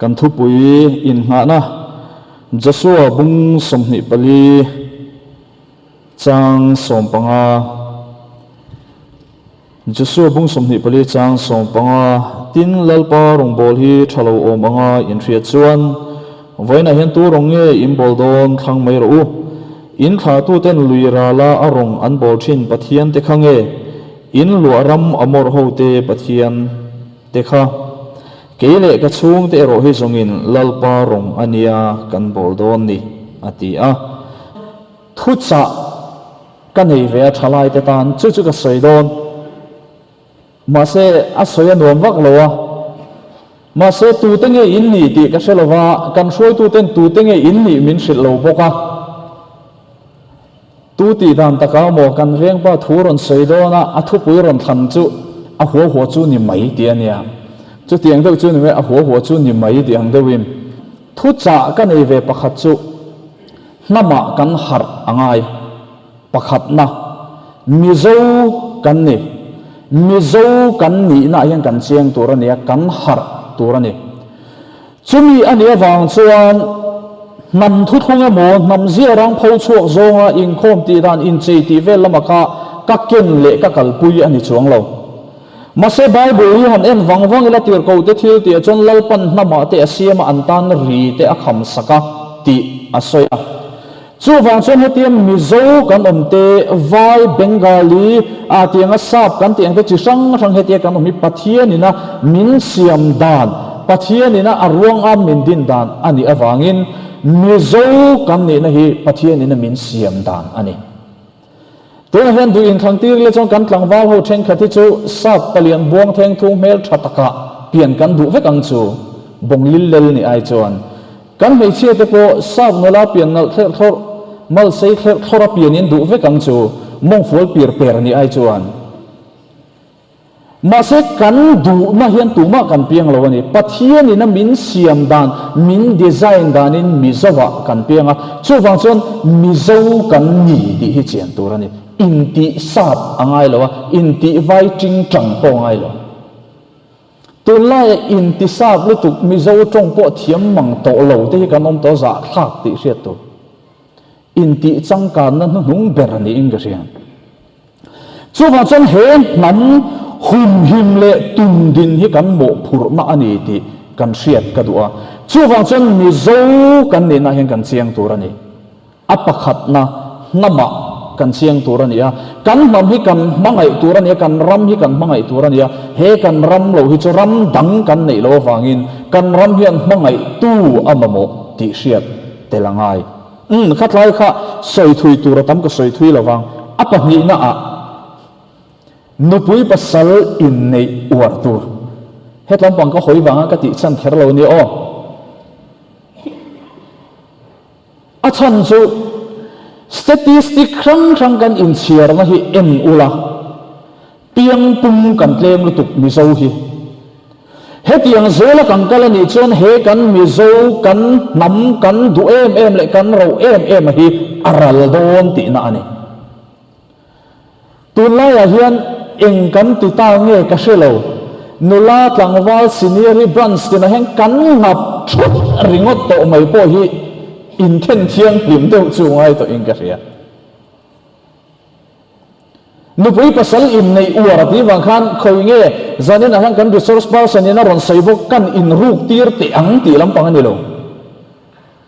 kan thu pui in nga na Joshua bung somni pali chang som panga Joshua bung somni pali chang som panga tin lalpa rong bol hi thalo om anga in thria chuan voina hian tu rong nge in bol don thang mai ro in kha tu ten luira la arong an bol thin pathian te khange in luaram amor hote pathian te kha keile ka chung te ro hi zongin lalpa rong ania kan bol don ni ati a thu cha kan nei ve thalai te tan chu chu ka soi don ma se a soya nuam vak lowa ma se tu te nge in ni ti ka selowa kan soi tu ten tu te nge in ni min sil lo boka tu ti dan taka mo kan reng pa thu ron soi dona a thu pui ron than chu a huo chu ni mai ti ania chu tiang deuh chu ni me a huo chu ni mai ti ang deuhin thu cha kan ei ve pakhat chu nama kan har angai pakhat na mizo kan ni mizo kan ni na yang kan chiang turania kan har turani chumi ania wang chuan nam thu thunga mo nam zia rang phau chuak zonga in khom ti dan in chei ti vel lamaka ka ken le ka kalpui ani chuang lo mase bible hi han en wang ila tir ko te thil ti chon lalpan nama te asiama antan ri te akham saka ti asoya chu wang chon hetiam mizo kan omte vai bengali a tianga sap kan tiang te chi sang hetia kan mi pathianina min siam dan pathianina arwang am min din dan ani awangin mizo kan ni na hi pathianina min siam dan ani tuna hian du in thang tir le chong kan tlang wal ho theng khati chu sap palian buang theng thung mel thataka pian kan du vek ang chu bonglil lel ni ai chuan kan mei che te po sap nola pian nal thler thor mal sei thler thora pian in du vek ang chu mong fol pir per ni ai chuan ma se kan du ma hian tu ma kan piang lo ani pathianina min siam dan min design dan in mizowa kan pianga chu wang chon mizo kan ni ti hi chian turani inti sap angai lo inti vai ting tang po ngai lo tu lai inti sap lu tu mizo tong po thiam mang to lo te kan om to za thak ti hriat tu inti changkan na hnung ber ani ing ga rian chu wang chon he nan hum him le tum din hi kan mo phur ma ani ti kan hriat ka duwa chu wang chon mizo kan ni na hen kan chiang turani apakhat na nama kan siang turania kan mam hi kan mangai turania kan ram hi kan mangai turania he kan ram lo hi chu ram dang kan nei lo wangin kan ram hian mangai tu amamo ti hriat telangai khatlai kha soi thui tur tam ka soi thui lawang apa ni na a nupui pasal in nei uar tur hetlam pang ka hoi wanga ka ti chan kher lo ni o a chan chu statistic krang kan in share na hi em ula piang pum kan tlem lutuk mizo hi hetiang zela kan kala ni chon he kan mizo kan nam kan du em le kan ro em hi aral don ti na ani tunlaya hian eng kan ti ta nge ka shelo nula tlangwal senior branch tina hen kan ngap thut ringot to mai po hi in ten thiang him deuh chu ngai to in ka ria nupui pasal in nei uar ti wang khan khoi nge zanin ahang kan resource person in ron saibok kan in ruk tir te ang ti lampang ani lo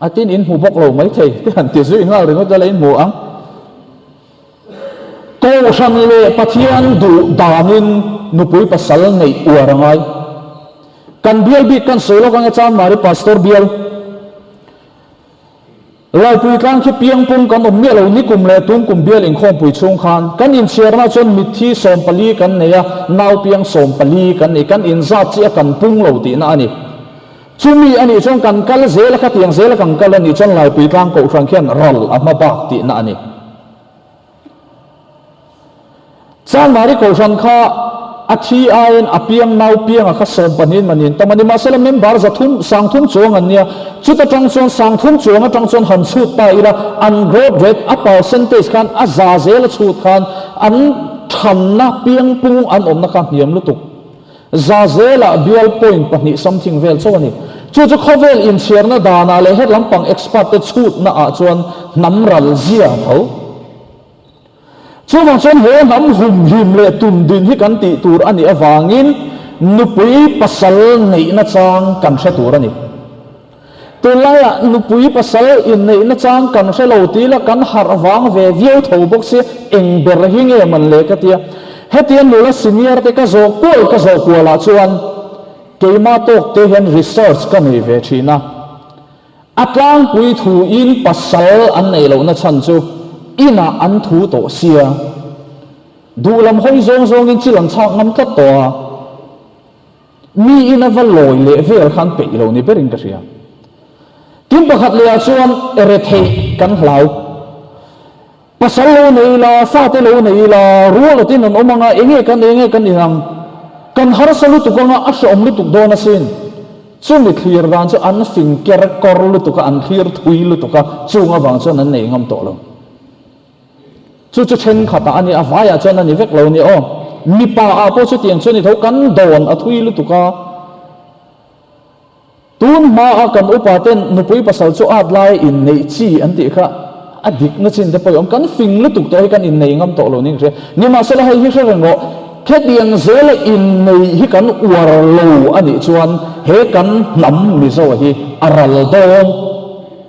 atin in hu bok lo mai thei te han ti zu in ngal ringot la in mu ang ko shan le pathian du danin nupui pasal nei uar ngai kan bial bi kan solo kan cha mari pastor bial lai pui tlang khi piang pum kan om melo ni kum le tum kum bial in khom pui chung khan kan in share na chon mithi som pali kan neya nau piang som pali kan ni kan in za chi kan pung lo ti na ani chumi ani chong kan kal zel kha tiang zel kan kal ani chon lai pui tlang ko thang khian rol ama bak ti na ani chan mari ko san kha athi ain apiang nau piang kha som panin manin tamani masala member za thum sang thum chong an nia chuta tang chon sang thum chong tang chon han chut ta ila an graduate a percentage khan a za zel chut khan an tham na piang pung an om na kha hiam lutuk za zela bial point pani something vel so ani chu khovel in share na dana le het lampang expert te chut na a chuan namral zia tho chu wang chuan he nam hum him le tum din hi kan ti tur ani awangin nupui pasal nei na chang kan hre tur ani tulaya nupui pasal in nei na chang kan hre lo ti la kan har awang ve viau tho bok se eng ber hi nge man le ka tia hetian nula senior te ka zo la chuan keima tok te hen research ka nei ve thina atlang pui thu in pasal an nei lo na chan chu ina an thu to sia dulam hoi zong in chilang chak ngam tat to mi ina valoi le vel khan pe lo ni berin ka ria tin pakhat le chuan ere thei kan hlau pasal lo nei la fa te lo nei la rual tin an omanga enge kan inang kan har salu tu nga asha om lu tu do na sin chu mi clear dan chu an fin ker kor lu tu ka an clear thui lu tu ka chu nga wang chu nan nei ngam to lo chu chen khata ani avaya chu nan ni vek lo ni o mi pa a po chu tiang chu ni tho kan don a thui lu tu ka tun ma a kan upaten nupui pasal chu at lai in nei chi an ti kha adik na chin te poi om kan fing lu tu to kan in nei ngam to lo ni re ni ma sala hai hi hre ngo ke diang zele in nei hi kan war lo ani chuan he kan nam mi zo hi aral don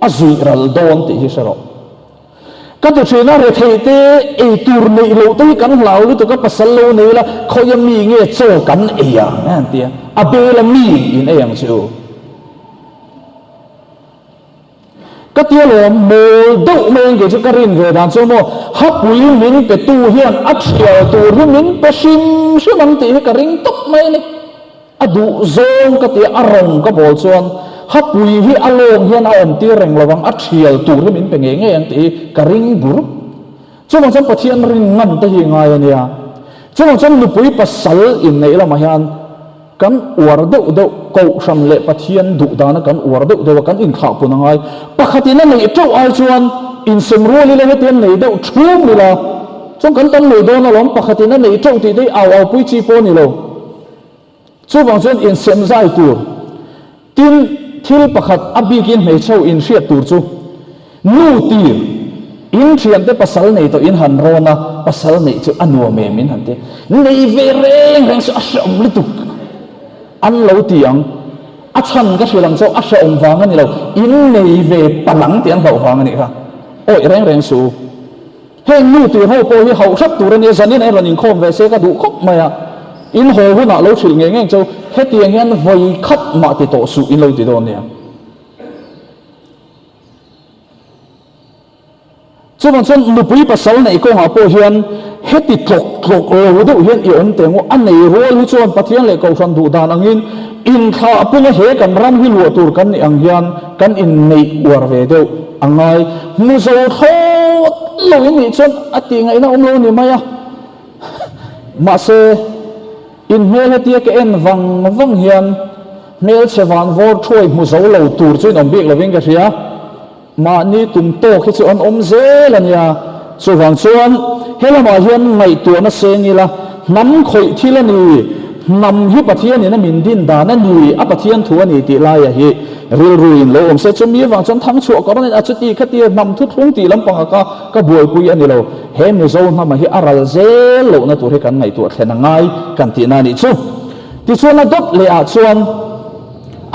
azui ral don ti hi saro kan tu china re thei te e tur nei lo te kan hlau lu tu ka pasal lo nei la khoyam mi nge cho kan e ya an tia abela mi in e yang chu ka tia lo mo do men ge chu karin ve dan chu mo hapui min pe tu hian athia tu ri min pe sim man ti ka ring tok mai ni adu zong ka tia arong ka bol chuan hapui hi along hian a om ti reng lawang athia tu ri min pe nge nge ang ti ka ring bur chu ma cham pathian ring ngam ta hi ngai ania chu ma cham lupui pasal in nei la ma hian kan war do ko sam le pathian du dana kan war do kan in kha punangai pakhatina nei to ai chuan in semroli le hetian nei do thum mila chong kan tan nei do na lom pakhatina nei to ti dei aw pui chi po ni lo chu wang chuan in sem zai tur tin thil pakhat abikin mei chau in hriat tur chu nu tir in thiam te pasal nei to in han rona pasal nei chu anua me min han te nei ve reng su asham lutuk an lo tiang a chan ka hrilang chaw a hra ong wang ani lo in nei ve palang tiang ho wang ani kha oi reng su heng nu ti ho po hi ho sak tur ani zanin ai ranin khom ve se ka du khop maya in ho hu na lo thil nge nge chaw he tiang hian voi khat ma ti to su in lo ti don nia chu man chon lupui pasal nei ko ha po hian heti tlok lo do hian i on tengo an nei rol hi chuan pathian le ko san du dan angin in kha apuna he kan ram hi lu tur kan ni ang hian kan in nei war ve do angai mu zo tho lo ni chuan ati ngai na om lo ni maya ma se in mel heti ke en wang hian mel chewan vor thoi mu zo lo tur chuin om bik loving ka ria ma ni tum to khi chu an om zel ania chu wang chuan helama hian ngai tu na sengila nam khoi thilani nam hi pathian ina min din da na ni a pathian thu ani ti lai a hi ril ruin lo om se chu mi wang chon thang chu ko ron a chu ti khati nam thu thung ti lampang ka buai pui ani lo he mi zo na ma hi aral zel lo na tu he kan ngai tu thena ngai kan ti na ni chu ti chuan a dot le a chuan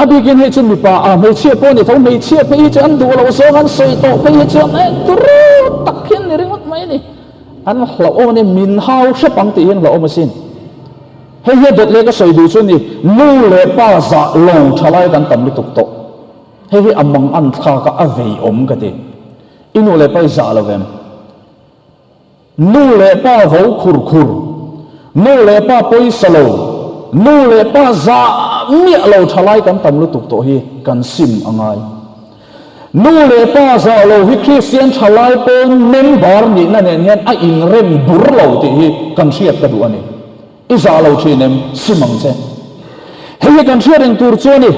abigin he chun mi pa a me chia po ni thau me chia pe chan du lo so han sei to pe chan e turu takhin ni ringot mai ni an hlo o ni min hau shapang ti hin lo o masin he dot le ka sei du chu ni nu le pa za long thalai kan tam lu tuk to he amang an kha ka avei om ka ti inu le pa za lo vem nu le pa vo khur nu le pa poi salo nu le pa za mi lo thalai kan tam lu tuk to hi kan sim angai nu le pa za lo hi Christian thalai pon member ni na nen hian a in rem bur lo ti hi kan siat ka du ani i za lo thinem simang che he kan sharing tur chu ni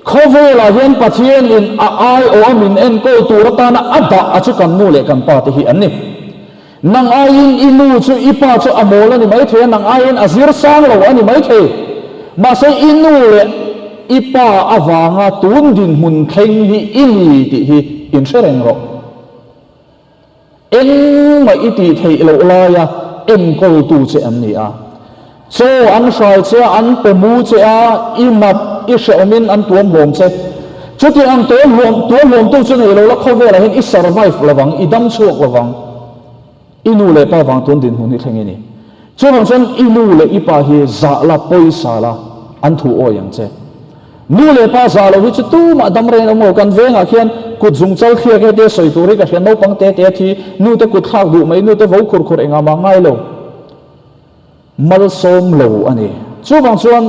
khovela hian pathian in a ai o min en ko tur ta na ada a chu kan nu le kan pa ti hi ani nang ain inu chu ipa chu amol ani mai the nang ain azir sang lo ani mai the ma sai inu le ipa awanga tun din mun theng hi ini ti hi in sereng ro eng mai iti thei lo la ya em kol tu che an ni a so an sai che an pe mu che a imat i shemin an tuam hom che chuti an tuam hom tu chu nei lo la khover a hin i survive lawang i dam chuak lawang inu le pa wang tun din hun hi theng ni chu bang chen inu le ipa hi za la poisa la an thu o yang che nu le pa za lo hi chu tu ma dam re no mo kan venga khian kut zung chal khia ke te soi turi ka hian no pang te te thi nu te kut khak du mai nu te vo khur khur enga ma ngai lo mal som lo ani chu bang chuan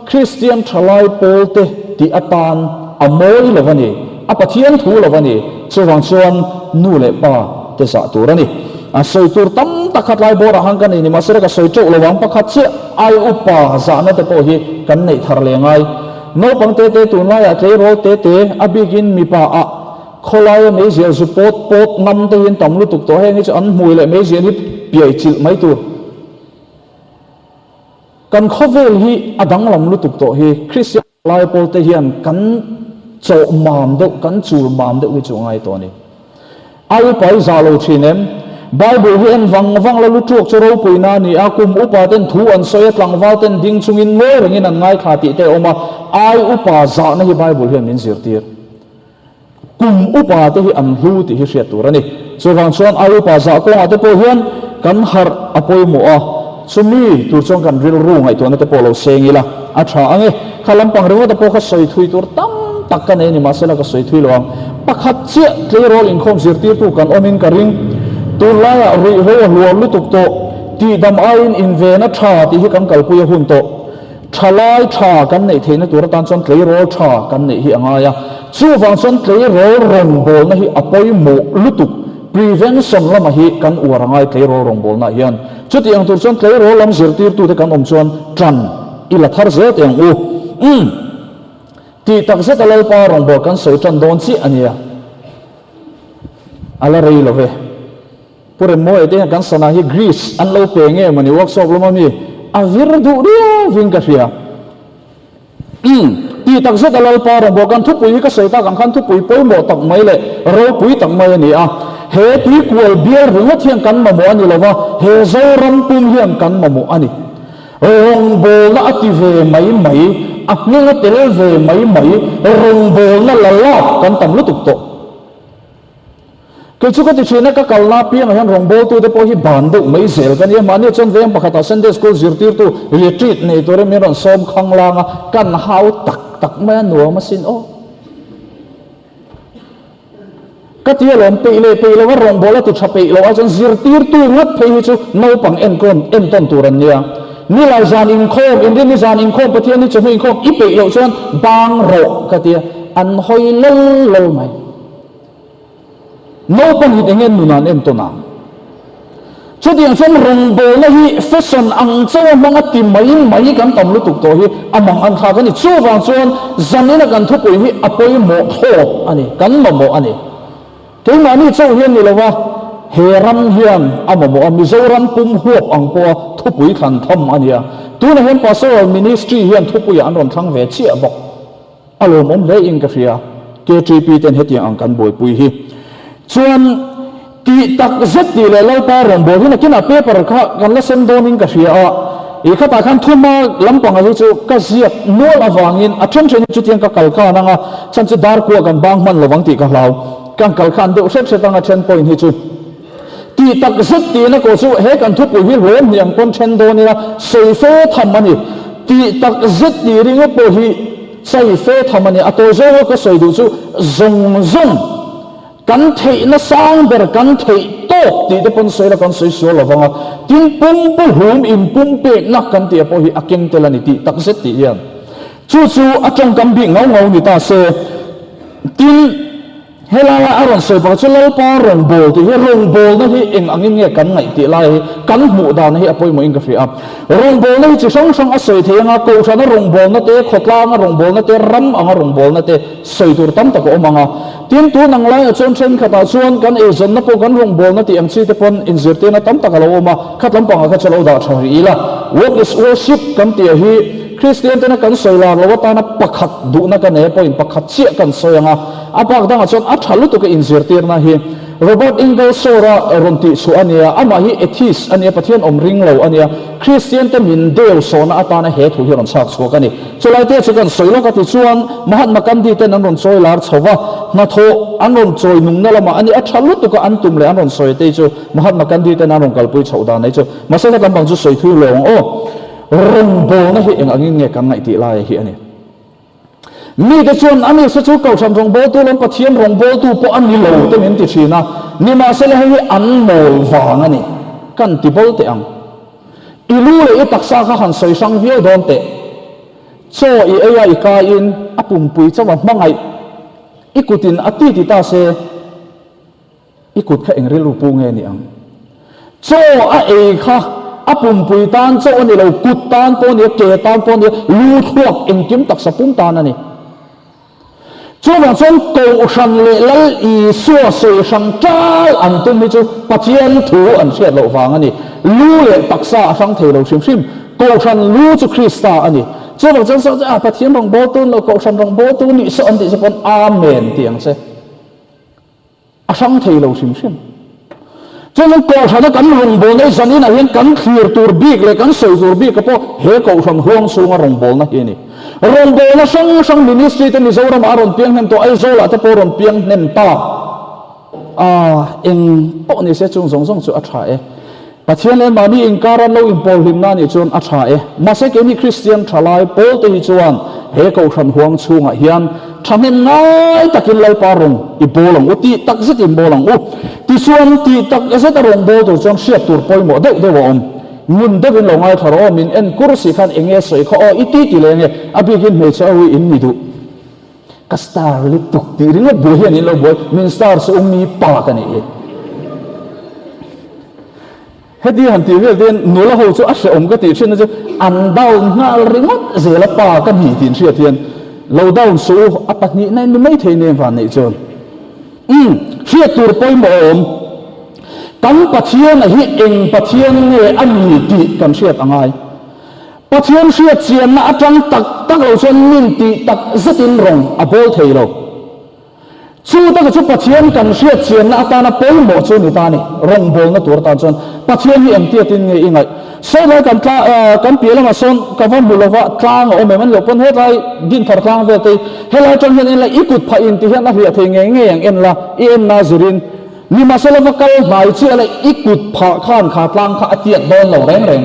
Christian thalai pol te ti atan amoi lo wani apathian thu lo wani chu bang chuan nu le pa te sa tur ani a soi tur tam takhat lai bor hang kan ni masera ka soi chok lo wang pakhat che ai upa za na te po hi kan nei thar le ngai no pang te te tun lai a tle ro te te abigin mi pa a kholai me zel support pot nam te hin tam lu tuk to he ni chu an mui le me zel hi piai chil mai tur kan khovel hi adang lam lu tuk to hi Christian lai pol te hian kan cho mam de kan chul mam de wi chu ngai to ni ai pai za lo thinem Bible hi en wang la lu tuak choro puina ni akum upa ten thu an soya tlangwal ten ding chungin ngoi rengin an ngai khati te oma ai upa za na hi Bible hian min zirtir kum upa te hi an hlu ti hi hriat turani chuwang chuan ai upa za ko ate po hian kan har apoi mo a chumi tur chong kan ril ru ngai to na te po lo sengila a tha ange khalam pang rewa te po kha soi thui tur tam tak kan ni ma sela ka soi thui loang pakhat che tle rol in khom zirtir tu kan omin ka ring tun laya ri ho luar lu tuk to ti dam ain in ve na tha ti hi kan kal puya hun to thalai tha kan nei theina tur tan chon tlei ro tha kan nei hi anga ya chu wang chon tlei ro rong bol na hi apoi mo lu tuk prevention lama hi kan uarangai tlei ro rong bol na hian chuti ang tur chon tlei ro lam zirtir tu te kan om chuan tran ila thar ze teng u ti tak se talal pa rong bol kan soi tran don chi ania ala rei lo ve pure mo ete kan sana hi Greece an lo pe nge mani workshop lo mami a vir du ria vin ka ria ti tak zet alal par bo kan thu pui ka seita kan khan thu pui poi mo tak mai le ro pui tak mai ni a he ti kual biar ringa thiang kan ma mo ani lova he zo ram pum hiam kan ma mo ani rong bo na ati ve mai mai aknga tel ve mai mai rong bo na la la kan tam lu tuk to cái chú có thể chuyện cái câu la piang hay rong bol tu để po hi ban du mấy zel cái này mà nếu trong vem pakhat Sunday school zirtir tu retreat này tu rồi mình som khang lang kan hau tak mấy nuo mà xin ô cái tia lom pe le wa rong bol tu chape lo a chen zirtir tu ngat phei chu no pang en ton tu ran nia ni lai zan in khom in ni zan in khom pathian ni chu in khom i pe lo chuan bang ro cái tia an hoi lol mai no pan hit engen nunan em to na chudiang chen rong bo na hi fashion ang chaw manga ti mai kan tam lu tuk to hi amang an kha kan ni chu wang chuan zanina kan thu pui hi apoi mo tho ani kan mo ani ke ma ni chaw hian ni lawa he ram hian amamo ami zo ram pum huap ang po thu pui khan tham ania tu na hen pastoral ministry hian thu pui an ron thang ve chi abok alo mom le in ka ria KTP ten hetiang ang kan boi pui hi chuan ti tak zet ti le lo pa rong bo hina kina paper kha kan la sem donin ka hria a i kha ta khan thuma lampang a chu ka ziak nol awangin a then chu tiang ka kal kha nanga chan chu dar ko kan bang man lowang ti ka hlau kan kal khan de set set anga 10 point hi chu ti tak zet ti na ko chu he kan thu pu hi rem yang kon chen doni na sei fe tham ani ti tak zet ti ringa po hi sei fe tham ani a to zo ka sei du chu zong kan thei na sang ber kan thei to ti de pon sei la kan sei so lawanga tin pum pu hum in pum pe na kan ti po hi aking telani ti tak set ti yan chu atong kam bi ngau ni ta se tin helala aron sei ba chulal pa rong bol ti he rong bol na hi eng angin nge kan ngai ti lai kan mu da na hi apoi mo ing ka fi up rong bol na hi chi song a sei the nga ko sa na rong bol na te khotla nga rong bol na te ram anga rong bol na te sei tur tam ta ko manga tin tu nang lai a chon chen khata chuan kan e zon na po kan rong bol na ti am chi te pon in zir te na tam ta ka lo ma khat lam panga ka chalo da thari la work is worship kan ti hi Christian tena kan soilar lo ta na pakhat du na kan e point pakhat chia kan soyanga apak dang chon a thalu tu ka inzirtir na hi Robert Ingersoll ronti su ania ama hi atheist ania pathian omring lo ania Christian te min deu sona atana he thu hi ron sak chu kani chulai te chu kan soilo ka ti chuan Mahatma Gandhi te nan ron soilar chowa na tho an ron choi nung na lama ani a thalu tu ka an tum le an ron soi te chu Mahatma Gandhi te nan ron kalpui chhoda nei chu masala lambang chu soi thu long o rong bo na hi eng angin nge kan ngai ti lai hi ani mi te chuan ani se chu kau tham rong bo tu lom pathian rong bo tu po an ni lo te min ti thina ni ma se le hi an mol wang ani kan ti bol te ang ilu le taksa kha han soi sang viau don te cho i aya i ka in apum pui chawa mangai ikutin ati ti ta se ikut kha engri lu pu nge ni ang cho a e kha apum pui tan cho ani lo kut tan po ni ke tan po ni lu thuak in kim tak sa pum tan ani cho ma chon ko san le lal i so se sang tal an tum mi chu pathian thu an siat lo wang ani lu le taksa sang thei lo sim sim ko san lu chu Krista ani cho ma chon so a pathian rong bo tu lo ko san rong bo tu ni so an ti se pon amen tiang se a sang thei lo sim sim cho nên cổ sản nó cắn rồng bồn ấy dân này hiện cắn khìr tur big lại cắn sợi tur big cái po hệ cổ sản huang xuống rồng bồn nó kia này rồng bồn nó sang ministry tên Israel mà rồng piang nem to Israel là tên po rồng piang nem ta in po này sẽ chung giống chu athae pathian em mà ni in karan lo in pol him na ni chun athae mà sẽ cái ni Christian thalai pol te hi chuan he cổ sản huang chung à hian thamen ngai takin lai parong i bolong uti tak zet in bolong u ti suan ti tak zet rong bo to chon siat tur poi mo de om mun de vin lo ngai tharo min en kursi khan enge soi kho iti ti le nge abigin me chawi in ni du kastar li tuk ti ringa bo hian in lo boy min star so mi pa ka ni hedi han ti vel den nula ho chu a se om ka ti chin chu an dau ngal ringot zela pa ka ni tin sia thian lâu down số apat ni nay mấy thầy nên phản này chôn phía tur poi mo om cắn pathian hi eng pathian nghe anh ni ti kan siat angai pathian siat chian na atang tak lo chon min ti tak zatin rong abol thei lo chu ta chu pathian kan siat chian na atana poi mo chu ni ta ni rong bol na tur ta chon pathian hi em ti tin nge ingai sai lai kan pia ma son ka van bulova tlang o meman lo pon he lai din thar tlang ve te he lai chon hen la ikut pha in ti hen na hria the nge yang en la i en nazirin ni ma sala va kal mai chi la ikut pha khan kha tlang kha atiat don lo reng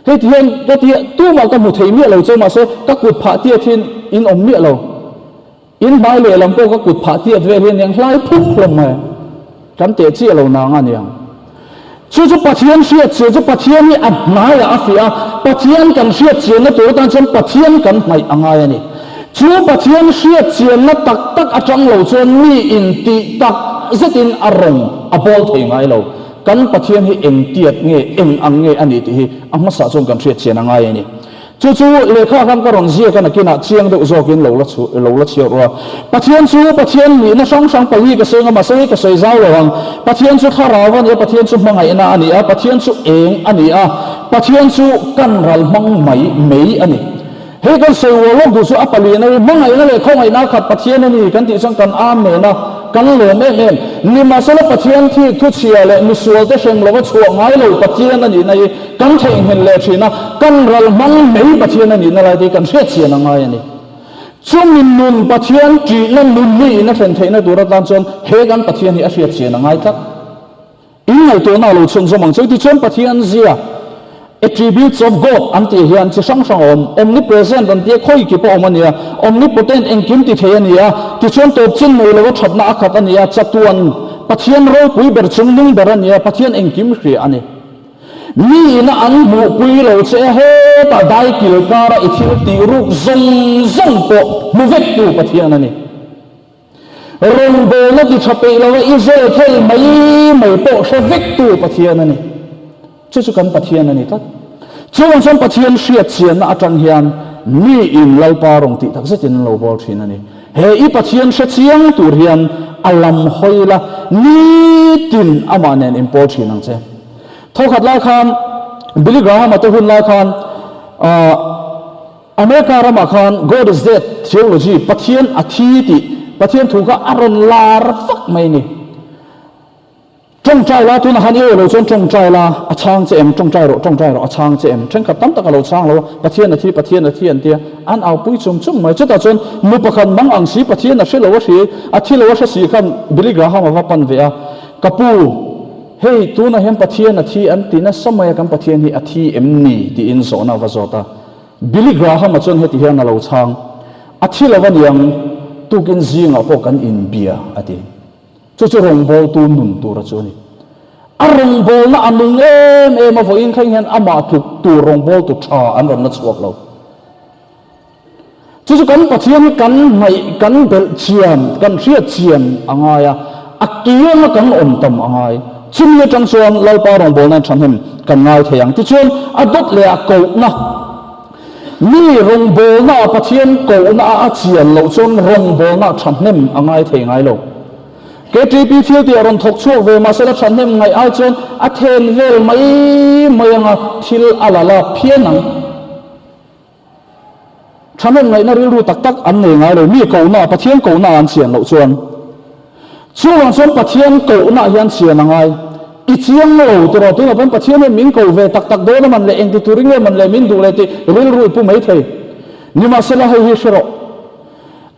he ti hen ka ti tu ma ka mu thei mi lo cho ma so ka kut pha ti thin in om mi lo in bai le lam ko ka kut pha ti ve hen yang hlai phuk hlom ma kan te chi lo na nga niang chu pathian siat chu pathian ni at mai a afia pathian kan siat chian na tur tan chon pathian kan mai angai ani chu pathian siat chian na tak atang lo chon mi in ti tak zatin arong abol thei ngai lo kan pathian hi eng tiat nge eng ang nge ani ti hi amma sa chon kan siat chian angai ani chu lekha kan ka ron zia kan akina chiang de zokin lo la chiu ro pathian ni na sang pali ka senga ma sei ka sei zau lo hang pathian chu tharawan e pathian chu mangai na ani a pathian chu eng ani a pathian chu kan ral mang mai mei ani he kan sei wo lo du chu apali na mangai na le khongai na khat pathian ani kan ti sang kan am me na kan lo me ni ma sala pathian thi thu chia le ni sual te seng lo chu ngai lo pathian ani nai kan thei hen le thina kan ral mang mei pathian ani na lai ti kan se chia na ngai ani chumin nun pathian ti na nun ni na fen thei na dura tan chon he kan pathian hi a sia chia na ngai tak in ngai to na lo chung zo mang chei ti chon pathian zia attributes of God anti hian chi sang omnipresent an tie khoi ki po omania omnipotent engkim ti theiania ti chon to chin nei lo thapna akhat ania chatuan pathian ro pui ber chungning berania pathian engkim hri ani mi na an mu pui lo che he ta dai kil kara ithil ti ru zong po mu vek tu pathian ani rong bo na ti thape lo Israel thei mai po she vek tu pathian ani chu kan pathian ani tak chuan chon pathian siat chian na atang hian mi in lau parong ti tak zetin lo bol thin ani he i pathian se chiang tur hian alam hoila ni tin amanen import thin ang che thokhat lai khan Billy Graham atu hun lai khan America rama khan God is dead theology pathian athi ti pathian thuka aron lar fak mai ni trong trai la tu na han ye lo trong trai la a chang che em trong trai ro a chang che em thren khat tam tak lo chang lo pathian athi an tia an au pui chum mai chata chon mu pakhan mang ang si pathian a shelo shi athi lo shi khan Billy Graham wa pan ve a kapu hey tu na hem pathian athi an tina samaya kam pathian hi athi em ni ti in zona wa zota Billy Graham achon heti hian alo chang athi lawan yang tukin zinga po kan in bia ati chu rong bol tu nun tu ra chu ni arong bol na anung em avo in khain hian ama tu rong bol tu tha an ron na chuak lo chu kan pathian kan mai kan bel chiam kan ria chiam angaya akiya kan om tam angai chimle tang chuan lalpa rong bol na thanem kan ngai theyang ti chuan adot le a ko na mi rong bol na pathian ko na a chian lo chon rong bol na thanem angai thei ngai lo KTP field ti aron thok chuak ve ma sela thanem ngai ai chon a then vel mai anga thil alala phianang thanem ngai na ru tak an nei ngai lo mi ko na pathian ko na an chian lo chuan chuang chon pathian ko na hian chian angai i chiang lo to ro tu ban pathian min ko ve tak do na man le eng ti turing le man le min du le ti ril ru pu mai thei ni ma sela hi hi shro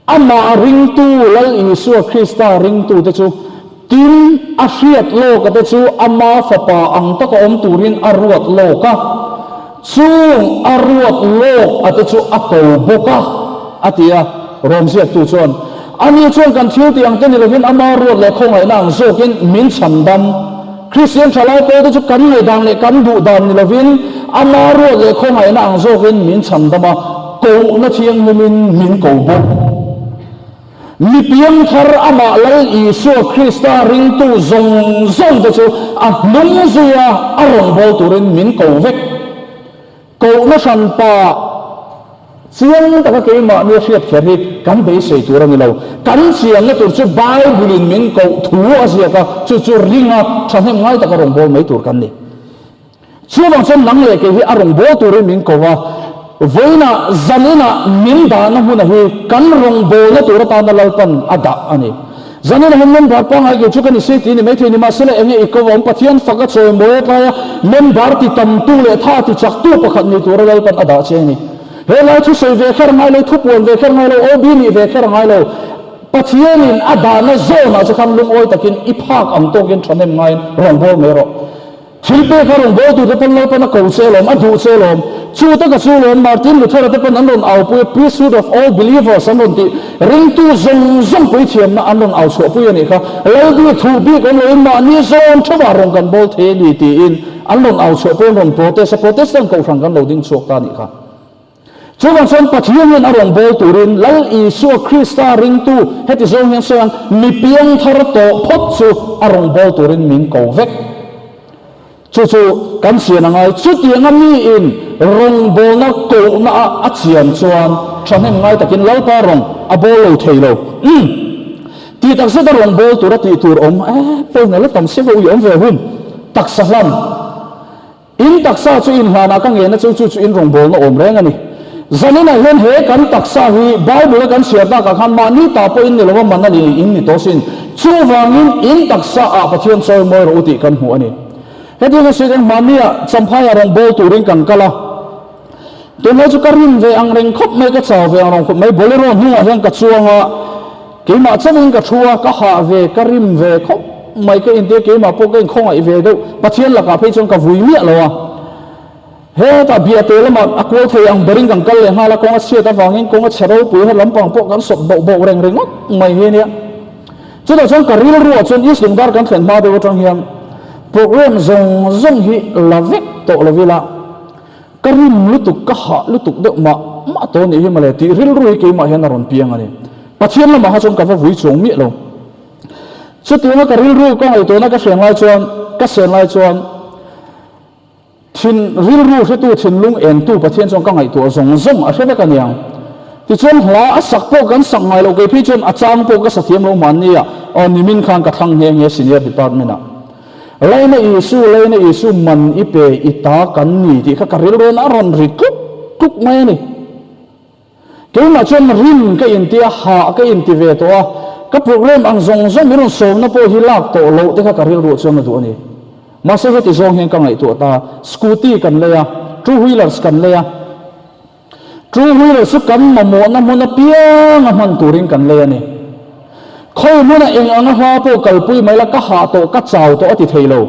ama ring tu lal Isu Krista ring tu te chu tin a hriat lo ka te chu ama fapa ang ta ko om turin aruat lo ka chung aruat lo ate chu a ko boka atia rom sia tu chon ani chon kan thiu ti ang te ni lovin ama ruat le khongai nang zokin min chandam Christian chalai pe te chu kan ngai dang le kan du dan ni lovin ama ruat le khongai nang zokin min chandama ko na thiang min ko bo mi piang thar ama lal Isu Krista ring tu zong te chu a nung zuya arong bol turin min ko vek ko na san pa chiang ta ka ke ma mi hriat khari kan be sei turang lo kan chiang na tur chu Bible in min ko thu asia ka chu ringa thanem ngai ta ka rong bol mai tur kan ni chu bang chen nang le ke hi arong bol turin min ko wa voina zanina min da na huna hi kan rong bol na tur ta na lalpan ada ani zanina hum bar pa ngai ke chu kan se ti ni mai the ni ma sele enge ikowam pathian faka choi mo pa men bar ti tam tu le tha ti chak tu pakhat ni tur lalpan ada che ni he lai chu sei ve kher ngai lo thu pon ve kher ngai lo obi ni ve kher ngai lo pathian in ada na zona chu kham lung oi takin iphak am to gen thanem ngai rong bol me ro thilpe kharong bol tu te pan lo pan ko selom adu selom chu ta ka chu lon Martin Luther te pan anon au pu priesthood of all believers anon ti ring tu zong pui thiam na anon au chu pu ani kha lo bi thu bi ko lo ma ni zon thawa rong kan bol the ni ti in anon au chu pu non protestant ko rang kan lo ding chok ta ni kha chu bang son pathian in arong bol turin lal Isu Krista ring tu heti zong hian sang mi piang thar to phot chu arong bol turin min ko vek chu kan sian angai chu tiang ami in rong bol na ko na a chian chuan thanem ngai takin lalpa rong a bol lo theilo ti tak sa rong bol tura ti tur om pe na la tam se vo yom ve hun tak sa hlam in tak sa chu in hana ka nge na chu in rong bol na om reng ani zanina hian he kan tak sa hi Bible kan sia ta ka khan ma ni ta po in ni lo man na ni in ni to sin chu wangin in tak sa a pathian choi moi ro ti kan hu ani heti ko siden mania champhaya rong bol turing kan kala to lo chu karin ve ang reng khop mai ka chaw ve ang khop mai bolero nu a hian ka chuanga ke ma chamin ka thua ka ha ve karim ve khop mai ka in te ke ma po ka khong ai ve do pathian la ka phei chong ka vui mi lo a he ta bia te lama akol thei ang bering kan kal le hala ko sia ta wangin ko chero pu ha lampang po kan sop bo reng mai he nia chu da chong ka ril ru chon is lungdar kan thlen ma de tang hiam program zong hi lavek to lavila karim lutuk ka ha lutuk de ma to ni hi male ti ril ru ke ma hian ron piang ani pathian la ma ha chong ka va vui chong mi lo chu tu na ka ril ru ko ai to na ka sen lai chuan thin ril ru he tu thin lung en tu pathian chong ka ngai to zong a hre ka niang ti chuan hla a sak po kan sak ngai lo ke phi chuan a chang po ka sathiam lo man ni a on nimin khan ka thang nge senior department a leina Isu man ipe ita kan ni ti kha karil ron aron ri kuk mai ni cái mà chân rim cái in tia hạ cái in tia về to cái program ang zong zong mình sầu nó po hilak to lâu te ka karil ru chong tu ani mà sẽ thì zong hen ka ngai tu ta scooty kan le ya two wheelers kan le ya two wheelers kan ma mo na mo na piang man turing kan le ani khoi mo na eng ang ha po kalpui mai la ka ha to ka chau to ati theilo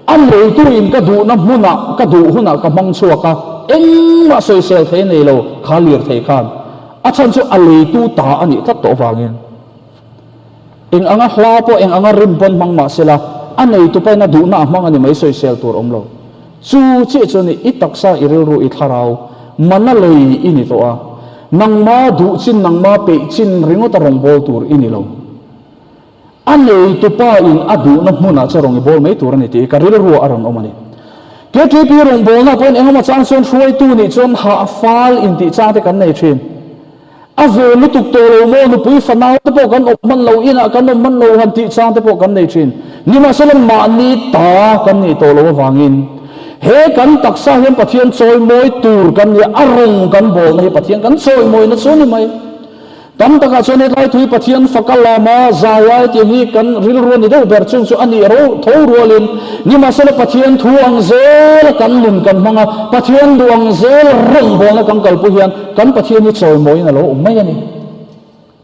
an le tu in ka du na huna ka du huna ka mang chua ka eng ma soi sel the nei lo khalir thei khan achan chu ale tu ta ani that to wangin eng anga hla po eng anga rim pon mang ma sela anei tu pai na du na mang ani mai soi sel tur om lo chu che chu ni itaksa iril ru i tharau mana lei ini to a nang ma du chin nang ma pe chin ringo ta rong bol tur ini lo anei tu pa in adu na huna charong i bol mai tur ani ti karil ru aron omani ke ti pi rong bol na pon engma chang son hruai tu ni chon ha fal in ti cha te kan nei thin a ve lu tuk to lo mo nu pui fanau te po kan op man lo ina kan man lo han ti chang te po kan nei thin ni ma salam ma ni ta kan ni to lo wangin he kan taksa hem pathian choi moi tur kan ni arong kan bol na hi pathian kan choi moi na chu ni mai tam taka chone lai thui pathian fakala ma zawai ti hi kan ril ro ni do ber chung chu ani ro tho rolin ni ma sala pathian thu ang zel kan nun kan manga pathian duang zel rong bol na kan kalpu hian kan pathian ni choi moi na lo mai ani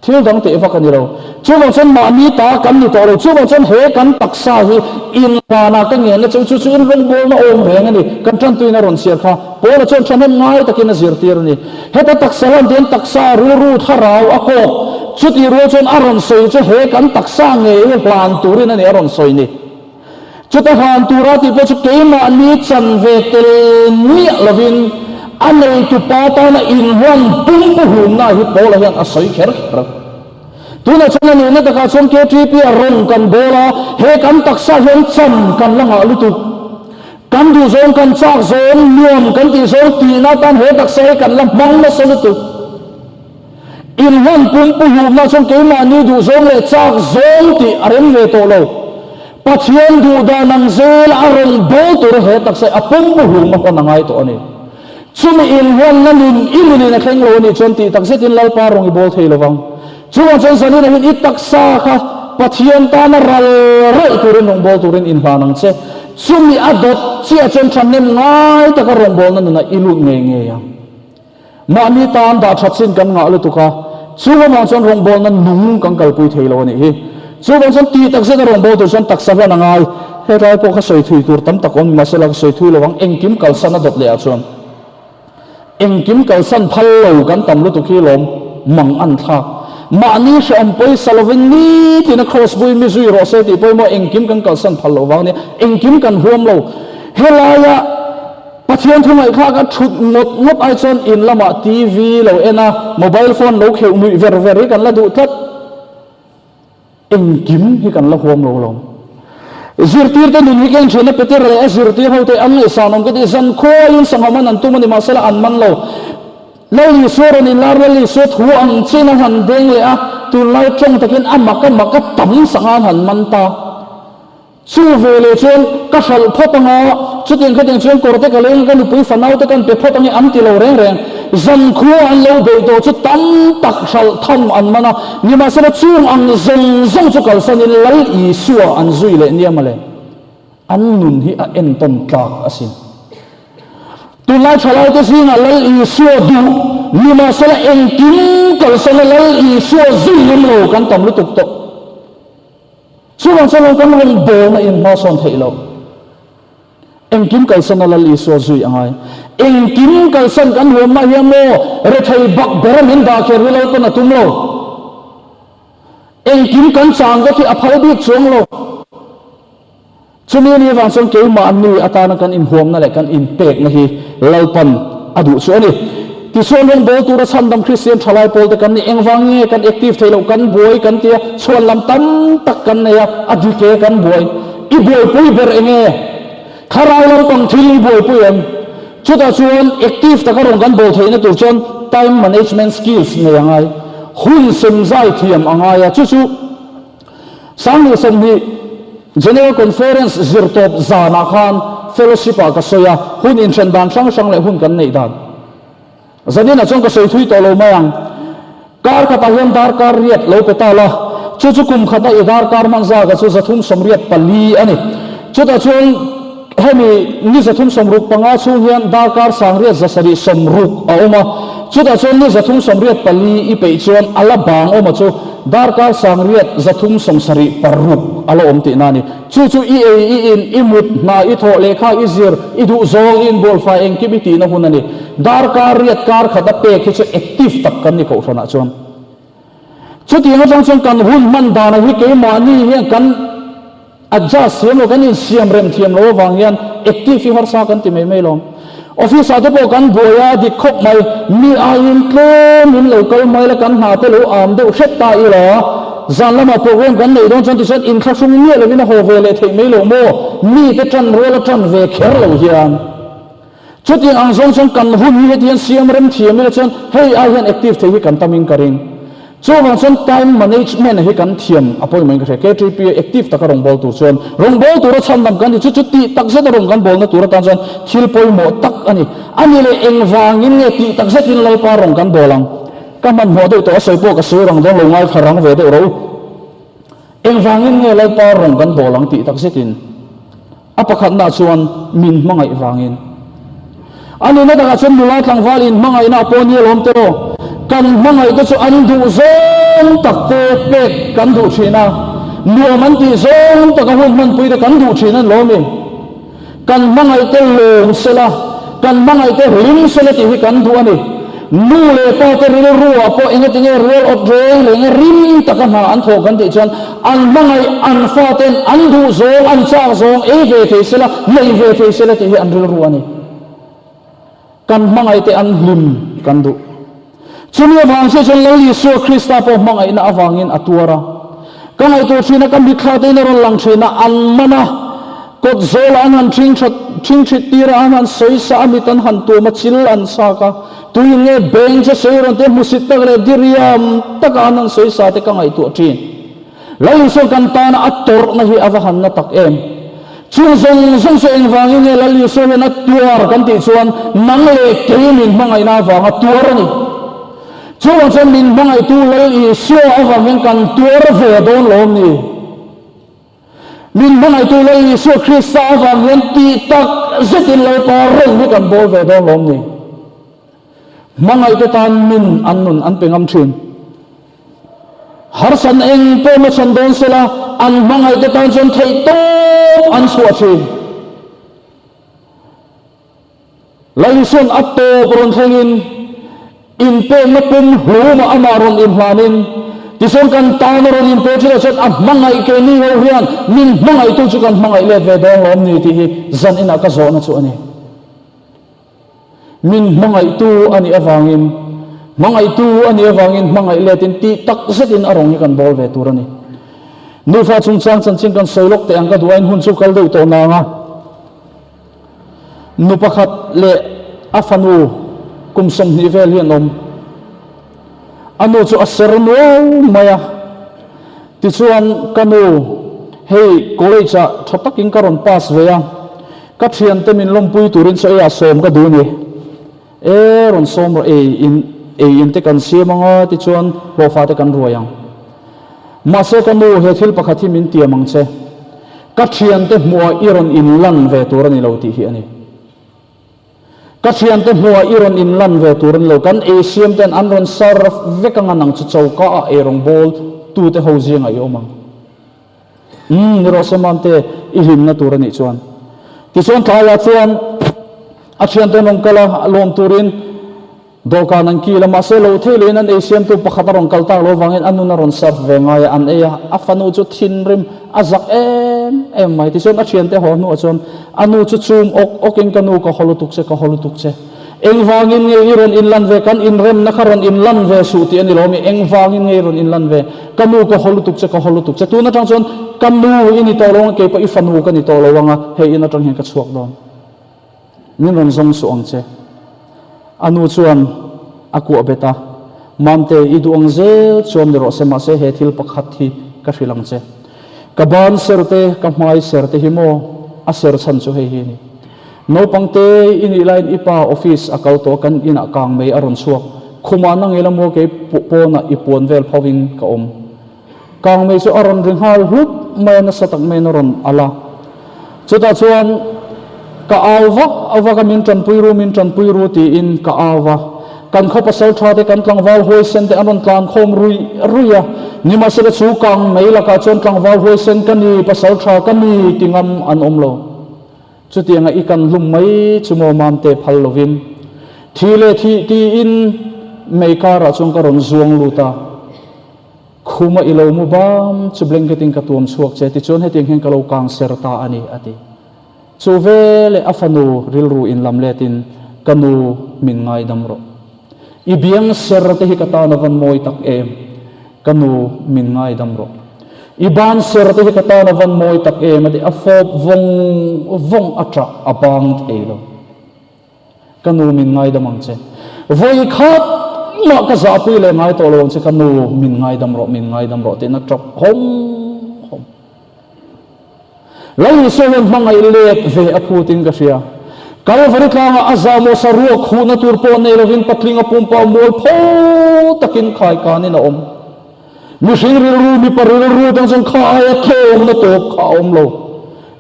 thil dang te fa kan ni ro chu bang chen ma ni ta kan ni to ro chu bang chen he kan taksa hi in pa na kan nge na chu chu in rong bol na om heng ani kan tran tu na ron sia kha por chen than ngai takin zir tir ni he ta taksa lan den taksa ru ru tharau ako chu ti ro chen aron soi chu he kan taksa nge e plan turin ani aron soi ni chu ta han tura ti po chu ke ma ni chan ve tel ni lovin anei tu pa ta na in wan pum pu hum na hi po la hian a soi kher tuna chana ni na taka chon ke tri pi rong kan bola he kan taksa hian cham kan langa lutu kan du zong kan chak zong niam kan ti zong ti na tan he taksa kan lam mang na solutu in wan pum pu hum na chon ke ma ni du zong le chak zong ti arem ve to lo pathian du da nang zel arong bo tur he taksa a pum pu hum ma ko nangai to ani chumi in wan na nin iluni na kheng lo ni chon ti takse tin lal pa rong i bol thei lovang chuwa chen sani na hin itaksa kha pathian ta na ral rai turin rong bol turin in hanang che chumi adot chi a chen than nem ngai ta ka rong bol na na ilu nge nge ya ma ni tan da thatchin kan nga lu tu ka chuwa ma chen rong bol na nung kan kal pui thei lo ni hi chuwa chen ti takse na rong bol tu chen taksa ba na ngai he rai po kha soi thui tur tam takon masala soi thui lowang engkim kal sana dot le a chuan engkim kal san phal lo kan tam lu tu khi lom mang an thak ma ni sham poi salovin ni tin cross boy mi zui ro se ti poi mo engkim kan kal san phal lo wang ni engkim kan huam lo helaya pathian thungai kha ka thut ngot ai chon in lama tv lo ena mobile phone lo kheu nui ver ver kan la du that engkim hi kan la huam lo long zirtir te nin hiken chena peter le zirtir hote an le sanom ke di san kho in sangaman an tumani masala an man lo lali soro ni larali sot hu ang chena han deng le a tu lai chong takin amaka maka tam sangan han man ta chu vele chen ka hal photanga chutin khating chen korte ka leng kan pui fanau te kan pe photangi am ti lo reng reng zan khu an lo be do chu tam tak hal tham an mana ni ma sa chung ang zong zong chu kal sanin lal i suwa an zui le niamale an nun hi a en ton tlak asin tu lai chalai te singa lal i suwa du ni ma sa en kim kal sana lal i suwa zui lim lo kan tam lu tuk to chuang chalong kan rong bo na in ma son theilo engkim kal san lal i suwa zui angai engkim kal san kan hom ma hiam mo re thai bak beram in da kher lo ko na tum lo engkim kan chang ga ki aphal bi chung lo chumi ni wang song ke ma ni atana kan in hom na le kan in pek na hi lalpan adu chu ani ti son rong bol tu ra sandam christian thalai pol te kan ni engwange kan active thailo kan boy kan tia chon lam tam tak kan ne ya adike kan boy i boy pui ber enge kharai lam pang thil boy pui em chuta chuan active ta ka rong kan bol theina tur chon time management skills ne angai hun sem zai thiam angai ya chu chu sang ni sem ni general conference zirtop zana khan fellowship ka soya hun in chen dan sang sang le hun kan nei dan zanina chong ka soi thui to lo mayang kar khata hian dar kar riat lo petala chu kum khata i dar kar man za ga chu zathum somriat pali ani chuta chung hemi ni zathum somruk panga chu hian dar kar sangriat zasari somruk a oma chuta chung ni zathum somriat pali i pe chuan ala bang oma chu dar kar sangriat zathum somsari paruk ala om ti nani chu i in imut na i tho lekha i zir i du zong in bol fa eng kibiti na hunani dar kar riat kar khata pe khi chu active tak kan ni ko thona chuan chu ti nga chung kan hun man dana hi ke mani hian kan adjust siam lo kan in siam rem thiam lo wang hian active hi har sa kan ti mai lom office ate po kan boya di khop mai mi ain tlem in local mai la kan na te lo am de shet ta i la zan lama program kan nei don chon ti set in khasung ni le vina ho ve le thei mai lo mo mi te tran ro la tran ve kher lo hian chuti ang zong kan hun hi hian siam rem thiam le chon hey a hian active thei hi kan tamin karing so wang son time management hi kan thiam appointment ka KTP active ta ka rong bol tu chon rong bol tu ro chan dam kan chu ti tak se rong kan bol na tu ra tan chon thil poi mo tak ani le eng wangin nge ti tak se tin lai pa rong kan bolang ka man mo de to soi po ka soi rong dong lo ngai kharang ve de ro eng wangin nge lai pa rong kan bolang ti tak se tin apakhat na chuan min mangai wangin ani na da chon mulai tlang walin mangai na poni lom te ro kan mangai ko chu an du zong tak te pe kan du thina nuo man ti zong tak hun man pui de kan du thina lo me kan mangai te leng sela kan mangai te lim sela ti hi kan du ani nu le pa te ri ru apo enge tinge real of drain le rim tak na an tho kan ti chan an mangai an fa ten an du zong an cha zong e ve te sela nei ve te sela ti hi an ri ru ani kan mangai te an lim kan du chumi awang se chon lo Yesu Krista po mangai na awangin atuara kangai to thina kan bikha te na ron lang thina an mana kot zola an thing thit tira an soi sa amitan han tu ma chil an sa ka tuinge beng che soi ron te musit tak le diriam tak an soi sa te kangai tu thin lo Yesu kan ta na ator na hi awahan na tak em chung zong se eng wangin nge lo Yesu na tuar kan ti chuan nang le kemin mangai na wanga tuar ni chuan chen min mangai tu lal i sio awang kan tuar ve don lom ni min mangai tu lal i sio Krista awang ti tak zetin lo pa reng ni kan bol ve don lom ni mangai te tan min annun an pengam thin har san eng pe ma chan don sela an mangai te tan chen thei to an suwa thin lalison atto pron thengin in pe na pum huma amaron in hlanin tison kan tanoron in pe chila chat mangai ke ni ho hian min mangai tu chu kan mangai le ve dong lom ni ti hi zan ina ka zo na chu ani min mangai tu ani awangin mangai le tin ti tak zetin arong hi kan bol ve turani nu fa chung chang chan ching kan soilok te ang ka duain hun chu kal deu to na nga nu pakhat le afanu kum som ni vel hian om anu chu aser no maya ti chuan kanu hei college a thotaking karon pass veya ka thian te min lompui turin so ya som ka du ni ron som ro in te kan siamanga ti chuan lo fa te kan ruayang ma se kanu he thil pakhathi min tiamang che ka thian te hmuwa iron in lan ve turani lo ti hi ani ka thian te hmuwa iron in lan ve turan lo kan asiam ten anron sar vekanga nang chu chauka a erong bol tu te ho jinga yomang ni ro samam te i him na turani chuan ti chuan thaya chuan a thian te nong kala lom turin dokan ang kila maselo thele nan asiam tu pakhatarong kalta lo wangin anu na ron sar venga ya an eya afanu chu thinrim azak em mai ti chuan a thian te ho nu a chuan anu chu chum oking kanu ka holutuk che eng wangin nge iron in lan ve kan in rem na kharon in lan ve su ti ani lomi eng wangin nge iron in lan ve kanu ka holutuk che tu na tang chuan kanu ini to lo ke pa ifanu kan ni to lo wanga he ina tang hin ka chuak don min ron zong su ang che anu chuan aku abeta mamte iduang zel chuan ro sema se he thil pakhat hi ka hrilang che kaban serte kamai serte himo a ser chan chu he hi ni no pangte in line ipa office akau to kan ina kang mei aron chuak khuma nang ilam mo ke pona ipon vel phawin ka kang me chu aron ring hal hup mai na satak me noron ala chuta chuan ka awa ka min tran puiru ti in ka awa kan kho pasal thate kan tlangwal hoi sen te anon tlang khom ruya nima se chu kang mai la ka chon tlangwal hoi sen kan ni pasal tha kan ni tingam an omlo chuti anga ikan lum mai chumo mamte phal lovin thile ti in mei kara chung karon zuang luta khuma ilo mu bam chu blanketing ka tuam chuak che ti chon heting heng kalo kang serta ani ati chu vele afanu rilru in lamletin kanu min ngai damro ibiang serte hi kata na van moi tak em kanu min ngai damro iban serte hi kata na van moi tak em adi afop vong atra abang elo kanu min ngai damang che voi khat ma ka za pui le ngai to lo che kanu min ngai damro te na trap hom lai so len mangai let ve aputin ka sia kalvari klanga azamo sa ruak huna turpo nei lovin patlinga pumpa mol pho takin khai kanin a om mi singri ru mi paril ru tang sang khai a thong na to kha om lo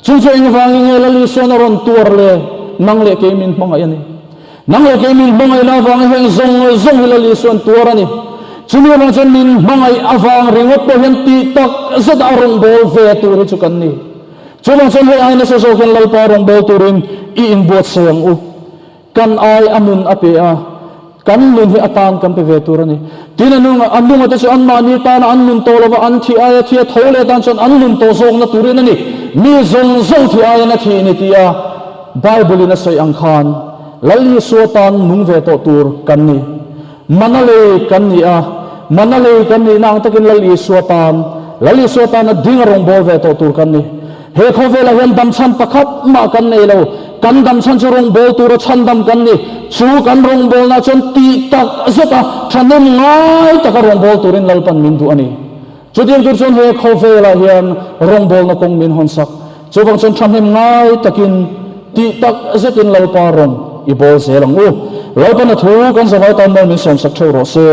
chung eng wangi nge lali so na ron tur le nang le ke min mangai ani nang le ke min mangai la wangi heng zong lali so tur ani chumi lang chen min mangai awang ringot po hen ti tak zat arong bol ve tu ri chu kan ni chumang chen he ai na so khen lal parong bol turin i in bot sayang kan ai amun ape kan nun hi atan kan pe ve turani tinanung anung ata chu an mani ta na anun to lova an thi aya thi thole tan chon anun to zong na turin ani mi zong thi aya na thi ni tia bible na sai ang khan lali so tan nung ve to tur kan ni manale kan ni nang takin lali so tan na ding rong bol ve to tur kan ni he khovela hen dam chan pakhat ma kan nei lo kan dam chan churong bol tur chan dam kan ni chu kan rong bol na chon ti tak zeta thanem ngai tak rong bol turin lalpan min du ani chudiam tur chon he khovela hian rong bol na kong min hon sak chuwang chon thanem ngai takin ti tak zetin lalpa rong i bol se lang lalpan na thu kan zawai tan min som sak thoro se